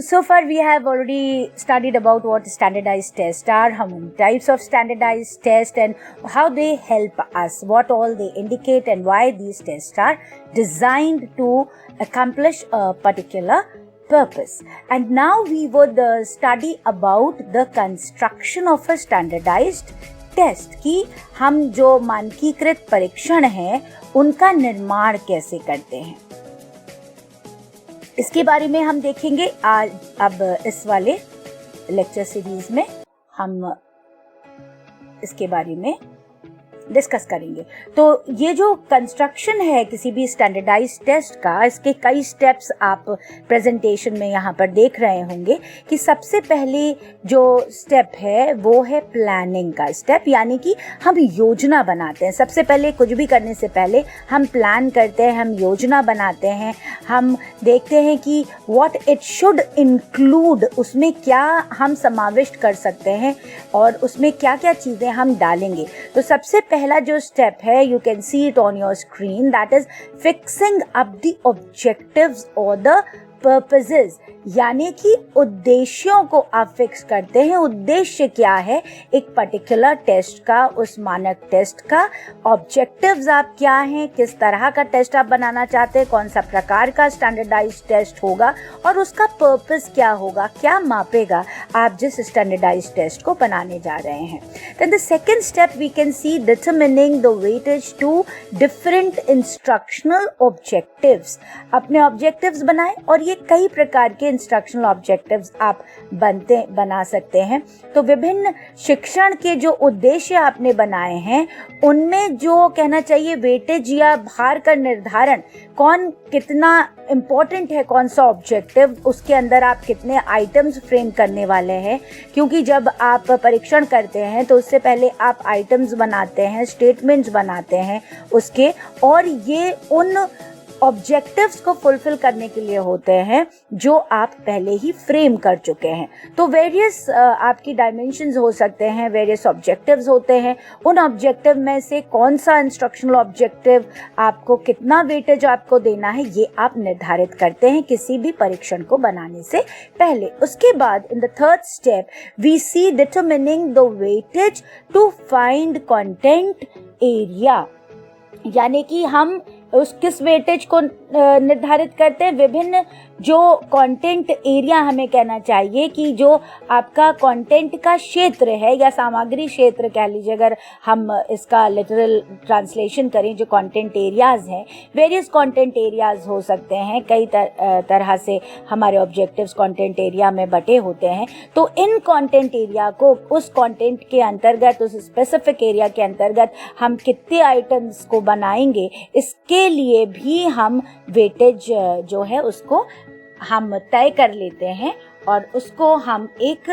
So far we have already studied about what standardized tests are, how many types of standardized tests and how they help us, what all they indicate and why these tests are designed to accomplish a particular purpose. And now we would study about the construction of a standardized test कि हम जो मानकीकृत परीक्षण हैं उनका निर्माण कैसे करते हैं, इसके बारे में हम देखेंगे आज। अब इस वाले लेक्चर सीरीज में हम इसके बारे में डिस्कस करेंगे। तो ये जो कंस्ट्रक्शन है किसी भी स्टैंडर्डाइज्ड टेस्ट का, इसके कई स्टेप्स आप प्रेजेंटेशन में यहाँ पर देख रहे होंगे कि सबसे पहले जो स्टेप है वो है प्लानिंग का स्टेप, यानी कि हम योजना बनाते हैं। सबसे पहले कुछ भी करने से पहले हम प्लान करते हैं, हम योजना बनाते हैं, हम देखते हैं कि व्हाट इट शुड इंक्लूड, उसमें क्या हम समाविष्ट कर सकते हैं और उसमें क्या क्या चीज़ें हम डालेंगे। तो सबसे पहला जो स्टेप है, you can see it on your screen, that is fixing up the objectives और द पर्पसेस, यानी कि उद्देश्यों को आप फिक्स करते हैं। उद्देश्य क्या है एक पर्टिकुलर टेस्ट का, उस मानक टेस्ट का। ऑब्जेक्टिव्स आप क्या हैं, किस तरह का टेस्ट आप बनाना चाहते हैं, कौन सा प्रकार का स्टैंडर्डाइज्ड टेस्ट होगा और उसका पर्पस क्या होगा, क्या मापेगा आप जिस स्टैंडर्डाइज्ड टेस्ट को बनाने जा रहे हैं। Then the second step we can see determining the weightage to different instructional objectives. अपने ऑब्जेक्टिव्स बनाएं और ये कई प्रकार के इंस्ट्रक्शनल ऑब्जेक्टिव्स आप बना सकते हैं। तो विभिन्न शिक्षण के जो उद्देश्य आपने बनाए हैं उनमें जो कहना चाहिए वेटेज या भार का निर्धारण, कौन कितना इम्पोर्टेंट है, कौन सा ऑब्जेक्टिव, उसके अंदर आप कितने आइटम्स फ्रेम करने वाले हैं। क्योंकि जब आप परीक्षण करते हैं तो उससे पहले आप आइटम्स बनाते हैं, स्टेटमेंट्स बनाते हैं उसके, और ये उन ऑब्जेक्टिव्स को फुलफिल करने के लिए होते हैं जो आप पहले ही फ्रेम कर चुके हैं। तो वेरियस आपकी डायमेंशंस हो सकते हैं, वेरियस ऑब्जेक्टिव्स होते हैं। उन ऑब्जेक्टिव में से कौन सा इंस्ट्रक्शनल ऑब्जेक्टिव आपको कितना वेटेज आपको देना है, ये आप निर्धारित करते हैं किसी भी परीक्षण को बनाने से पहले। उसके बाद in the third step we see determining the weightage to find content area, यानी कि हम उस किस वेटेज को निर्धारित करते हैं। विभिन्न जो कंटेंट एरिया, हमें कहना चाहिए कि जो आपका कंटेंट का क्षेत्र है या सामग्री क्षेत्र कह लीजिए, अगर हम इसका लिटरल ट्रांसलेशन करें, जो कंटेंट एरियाज हैं, वेरियस कंटेंट एरियाज हो सकते हैं, कई तरह से हमारे ऑब्जेक्टिव्स कंटेंट एरिया में बटे होते हैं। तो इन कंटेंट एरिया को, उस कंटेंट के अंतर्गत, उस स्पेसिफिक एरिया के अंतर्गत हम कितने आइटम्स को बनाएंगे, इसके लिए भी हम वेटेज जो है उसको हम तय कर लेते हैं और उसको हम एक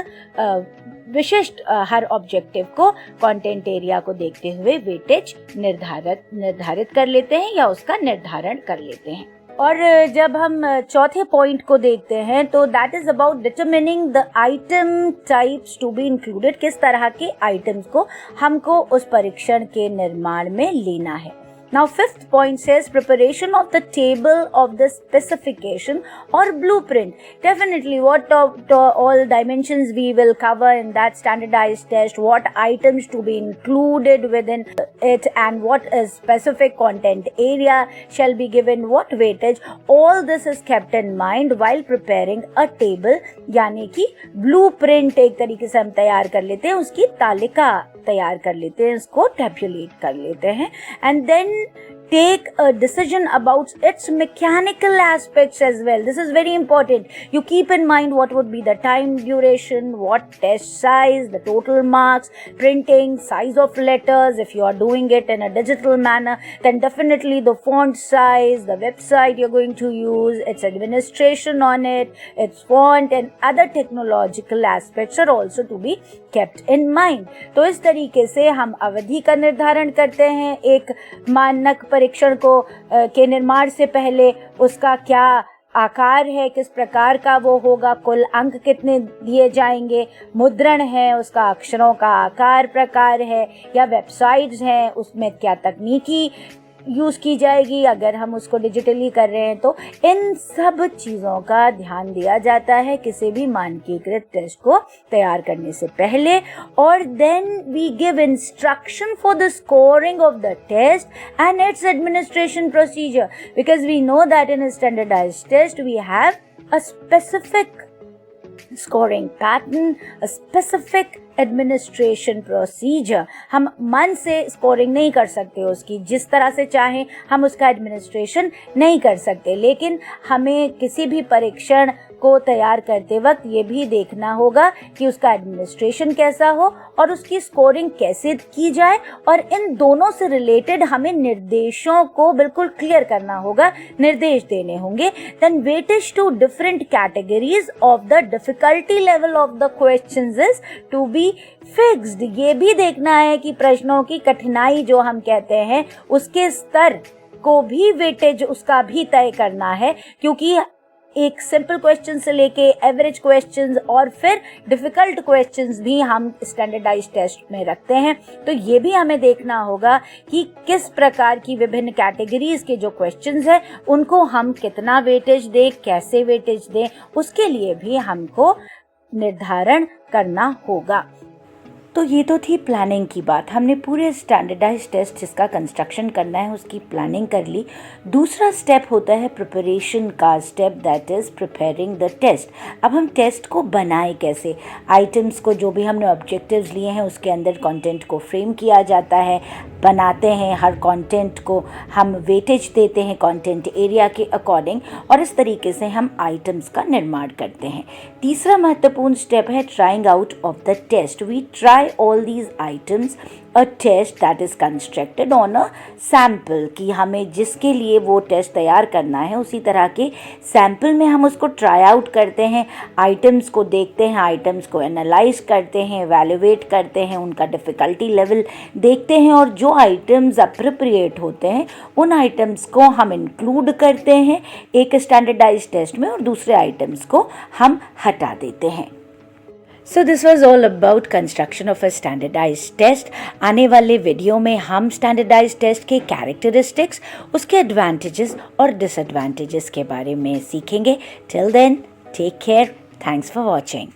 विशिष्ट हर ऑब्जेक्टिव को कंटेंट एरिया को देखते हुए वेटेज निर्धारित कर लेते हैं या उसका निर्धारण कर लेते हैं। और जब हम चौथे पॉइंट को देखते हैं तो that is about determining the item types to be included, किस तरह के आइटम्स को हमको उस परीक्षण के निर्माण में लेना है। Now fifth point says preparation of the table of the specification or blueprint. Definitely what all dimensions we will cover in that standardized test, what items to be included within it and what is specific content area shall be given what weightage, all this is kept in mind while preparing a table, यानी कि blueprint एक तरीके से हम तैयार कर लेते हैं, उसकी तालिका तैयार कर लेते हैं, इसको टेबुलेट कर लेते हैं and then take a decision about its mechanical aspects as well. This is very important. You keep in mind what would be the time duration, what test size, the total marks, printing, size of letters. If you are doing it in a digital manner, then definitely the font size, the website you're going to use, its administration on it, its font and other technological aspects are also to be kept in mind. तो इस तरीके से हम अवधि का निर्धारण करते हैं एक मानक परीक्षण को के निर्माण से पहले, उसका क्या आकार है, किस प्रकार का वो होगा, कुल अंक कितने दिए जाएंगे, मुद्रण है, उसका अक्षरों का आकार प्रकार है या वेबसाइट्स हैं, उसमें क्या तकनीकी यूज़ की जाएगी, अगर हम उसको डिजिटली कर रहे हैं तो इन सब चीज़ों का ध्यान दिया जाता है किसी भी मानकीकृत टेस्ट को तैयार करने से पहले। और then we give instruction for the scoring of the test and its administration procedure, because we know that in standardized test we have a specific scoring pattern, a specific administration procedure. हम मन से scoring नहीं कर सकते उसकी, जिस तरह से चाहें हम उसका एडमिनिस्ट्रेशन नहीं कर सकते, लेकिन हमें किसी भी परीक्षण को तैयार करते वक्त ये भी देखना होगा कि उसका एडमिनिस्ट्रेशन कैसा हो और उसकी स्कोरिंग कैसे की जाए, और इन दोनों से रिलेटेड हमें निर्देशों को बिल्कुल क्लियर करना होगा, निर्देश देने होंगे। Then weightage to different categories of the difficulty level of the questions is to be fixed. ये भी देखना है कि प्रश्नों की कठिनाई जो हम कहते हैं उसके स्तर को भी वेटेज उसका भी तय करना है, क्योंकि एक सिंपल क्वेश्चन से लेके एवरेज क्वेश्चंस और फिर डिफिकल्ट क्वेश्चंस भी हम स्टैंडर्डाइज्ड टेस्ट में रखते हैं। तो ये भी हमें देखना होगा कि किस प्रकार की विभिन्न कैटेगरीज के जो क्वेश्चंस हैं उनको हम कितना वेटेज दें, कैसे वेटेज दें, उसके लिए भी हमको निर्धारण करना होगा। तो ये तो थी प्लानिंग की बात। हमने पूरे स्टैंडर्डाइज्ड टेस्ट जिसका कंस्ट्रक्शन करना है उसकी प्लानिंग कर ली। दूसरा स्टेप होता है प्रिपरेशन का step, that is preparing the test. अब हम टेस्ट को बनाए कैसे, आइटम्स को जो भी हमने ऑब्जेक्टिव्स लिए हैं उसके अंदर कंटेंट को फ्रेम किया जाता है, बनाते हैं, हर कंटेंट को हम वेटेज देते हैं कंटेंट एरिया के अकॉर्डिंग, और इस तरीके से हम आइटम्स का निर्माण करते हैं। तीसरा महत्वपूर्ण स्टेप है trying out of the test. We try all these items a test that is constructed on a sample, कि हमें जिसके लिए वो टेस्ट तैयार करना है उसी तरह के सैम्पल में हम उसको ट्राई आउट करते हैं, आइटम्स को देखते हैं, आइटम्स को एनालाइज करते हैं, एवेलुएट करते हैं, उनका डिफ़िकल्टी लेवल देखते हैं, और जो आइटम्स अप्रोप्रिएट होते हैं उन आइटम्स को हम इंक्लूड करते हैं एक स्टैंडर्डाइज्ड टेस्ट में और दूसरे आइटम्स को हम हटा देते हैं। So this was all about construction of a standardized test. आने वाले वीडियो में हम standardized test के characteristics, उसके advantages और disadvantages के बारे में सीखेंगे। Till then, take care. Thanks for watching.